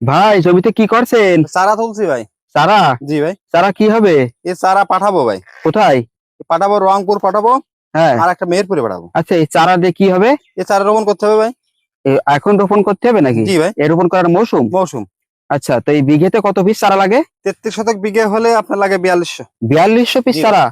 ভাই জমিতে কি করছেন? চারা তুলছি ভাই। চারা? জি ভাই। চারা কি হবে? এ চারা পাঠাবো ভাই। কোথায়? পাঠাবো রংপুর পাঠাবো, হ্যাঁ। আর একটা মেহেরপুরে পাঠাবো। আচ্ছা, এই চারা দিয়ে কি হবে? এ চারা রোপণ করতে হবে ভাই। এখন রোপণ করতে হবে নাকি? জি ভাই। এ রোপণ করার মৌসুম? মৌসুম। আচ্ছা, তো এই বিঘেতে কত পিস চারা লাগে? 33 শতক বিঘে হলে আপনার লাগে 4200। 4200 পিস জি ভাই। চারা?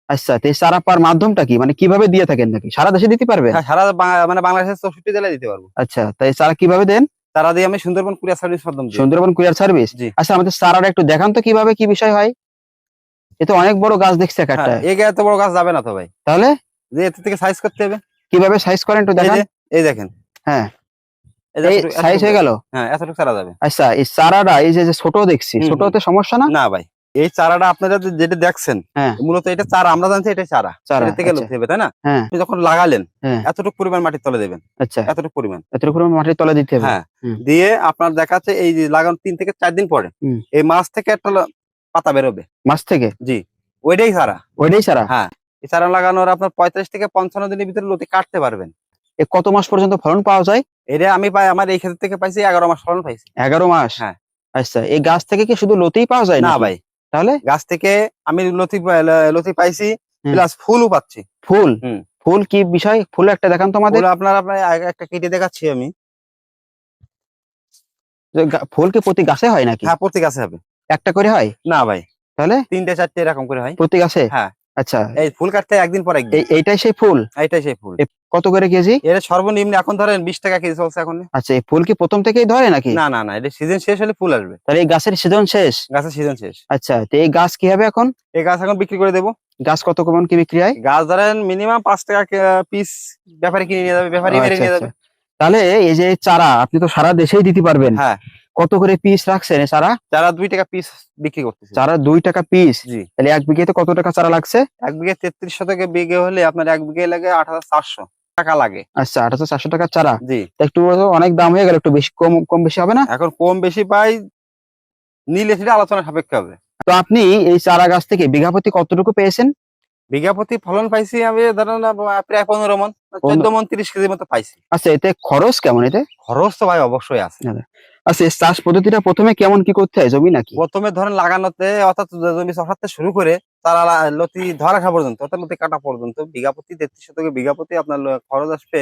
আচ্ছা, তো এই চারা পাওয়ার মাধ্যমটা কি, মানে কিভাবে দিয়ে থাকেন, নাকি সারা দেশে দিতে পারবেন? হ্যাঁ, সারা মানে বাংলাদেশের 64 জেলায় দিতে পারবো। আচ্ছা, তো এই চারা কিভাবে দেন? চারা দিয়ে আমি সুন্দরবন কুরিয়ার সার্ভিস মাধ্যম দিই। Sundarban courier service? জি। আচ্ছা, আমাদের চারাটা একটু দেখান তো কিভাবে কি বিষয় হয়। এ তো অনেক বড় গাছ দেখছি হ্যাঁ, একটা। এই গায়ে এত বড় গাছ যাবে না তো ভাই। তাহলে যে এর থেকে সাইজ করতে হবে। কিভাবে সাইজ করেন একটু এই দেখান। যে, এই দেখেন। হ্যাঁ, এই যে এই এতটুকু- সাইজ এতটুকু হয়ে গেল। হ্যাঁ, এতটুকু চারা যাবে। আচ্ছা, এই চারাটা এই যে যে ছোট দেখছি, হুম, ছোট হুম। হতে সমস্যা না? না ভাই, এই চারাটা আপনারা যেটা দেখছেন, হ্যাঁ, মূলত এটা চারা, আমরা জানছি এটা চারা। চারা। এটা থেকে আচ্ছা। লুপ্ত হবে, তাই না? হ্যাঁ, আপনি যখন লাগালেন, হ্যাঁ। এতটুকু পরিমাণ মাটির তলে দেবেন। আচ্ছা, এতটুকু পরিমাণ। এতটুকু পরিমাণ মাটির তলে দিতে হবে। হ্যাঁ, হুম, দিয়ে আপনার দেখাচ্ছে এই যে লাগানো 3 থেকে 4 দিন পরে হুম। এই মাছ থেকে একটা পাতা বেরোবে। মাছ থেকে? জি, ওইটাই চারা। ওইটাই চারা? হ্যাঁ, এই চারা লাগানোর আপনার 35 থেকে 55 দিনের ভিতরে লতি কাটতে পারবেন। এ কত মাস পর্যন্ত ফলন পাওয়া যায়? এটা আমি পাই আমার এই ক্ষেত্র থেকে পাইছি 11 মাস ফলন পাইছি। 11 মাস? হ্যাঁ। আচ্ছা, এই গাছ থেকে কি শুধু লতিই পাওয়া যায় না নাকি? ভাই, তাহলে? গাছ থেকে আমি লতি পাইছি, হুম। প্লাস ফুলও পাচ্ছি। ফুল? হুম। ফুল কি বিষয়? ফুল একটা দেখান তো আমাদের। ফুল আপনার আপনার আগে একটা কেটে দেখাচ্ছি আমি। যে ফুল কি প্রতি গাছে হয় নাকি? হ্যাঁ, প্রতি গাছে হবে। একটা করে হয়? না ভাই, তাহলে 3টে 4টে এরকম করে হয়। প্রতি গাছে? হ্যাঁ। আচ্ছা, এই ফুল কাটতে একদিন পর একদিন। এইটাই সেই ফুল? এইটাই সেই ফুল। কত করে কেজি? এর সর্বনিম্ন এখন ধরেন 20 টাকা কেজি চলছে এখন। আচ্ছা, এই ফুল কি প্রথম থেকেই ধরে নাকি? না না না, এটা সিজন শেষ হলে ফুল আসবে। তাহলে এই গাছের সিজন শেষ? গাছের সিজন শেষ। আচ্ছা, তো এই গাছ কি হবে এখন? এই গাছ এখন বিক্রি করে দেবো। গাছ কত কেমন কি বিক্রি হয়? গাছ ধরেন মিনিমাম 5 টাকা পিস ব্যাপারী কিনে নিয়ে যাবে, ব্যাপারী মেরে আচ্ছা, নিয়ে আচ্ছা। যাবে। তাহলে এই যে চারা আপনি তো সারা দেশেই দিতে পারবেন, হ্যাঁ, কত করে পিস রাখছেন এই চারা? চারা 2 টাকা পিস বিক্রি করতেছে। চারা 2 টাকা পিস? জি। তাহলে এক বিঘেতে কত টাকা চারা লাগছে? 1 বিঘে 33 শতকে বিঘে হলে আপনার 1 বিঘে লাগে 8,400 টাকা লাগে। আচ্ছা, 8400 টাকা চারা? জি। তা একটু অনেক দাম হয়ে গেল, একটু বেশি কম কম বেশি হবে না? এখন কম বেশি পাই, নিলে সেটা আলোচনা সাপেক্ষে হবে। তো আপনি এই চারা গাছ থেকে বিঘা প্রতি কতটুকু পেয়েছেন? বিঘা প্রতি ফলন পাইছি আমি ধরেন প্রায় 15 মন, 14 মন 30 কেজির মতো পাইছি। আচ্ছা, এতে খরচ কেমন এতে? খরচ তো ভাই অবশ্যই আছে। আচ্ছা, এই চাষ পদ্ধতিটা প্রথমে কেমন কি করতে হয় জমি নাকি? প্রথমে ধরেন লাগানোতে, অর্থাৎ জমি চষাতে শুরু করে তারা লতি ধরা রাখা পর্যন্ত, অর্থাৎ লতি কাটা পর্যন্ত বিঘা প্রতি 33 শতকে বিঘা প্রতি আপনার খরচ আসবে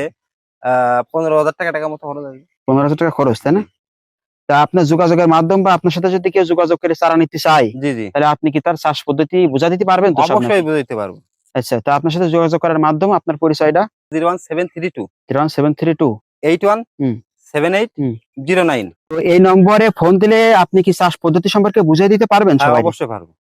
15,000 টাকা মতো খরচ আসবে। 15,000 টাকা খরচ, তাই না? তা আপনার যোগাযোগের মাধ্যম বা আপনার সাথে যদি কেউ যোগাযোগ করে চারা নিতে চায়, জি জি, তাহলে আপনি কি তার চাষ পদ্ধতি বুঝা দিতে পারবেন তো সব নাকি? অবশ্যই বুঝাইতে পারবো। আচ্ছা, তা আপনার সাথে যোগাযোগ করার মাধ্যম আপনার পরিচয়টা? 01732 01732 81 হুম। 7809। তো এই নম্বরে ফোন দিলে আপনি কি চাষ পদ্ধতি সম্পর্কে বুঝিয়ে দিতে পারবেন হ্যাঁ, সবাই? অবশ্যই পারবো।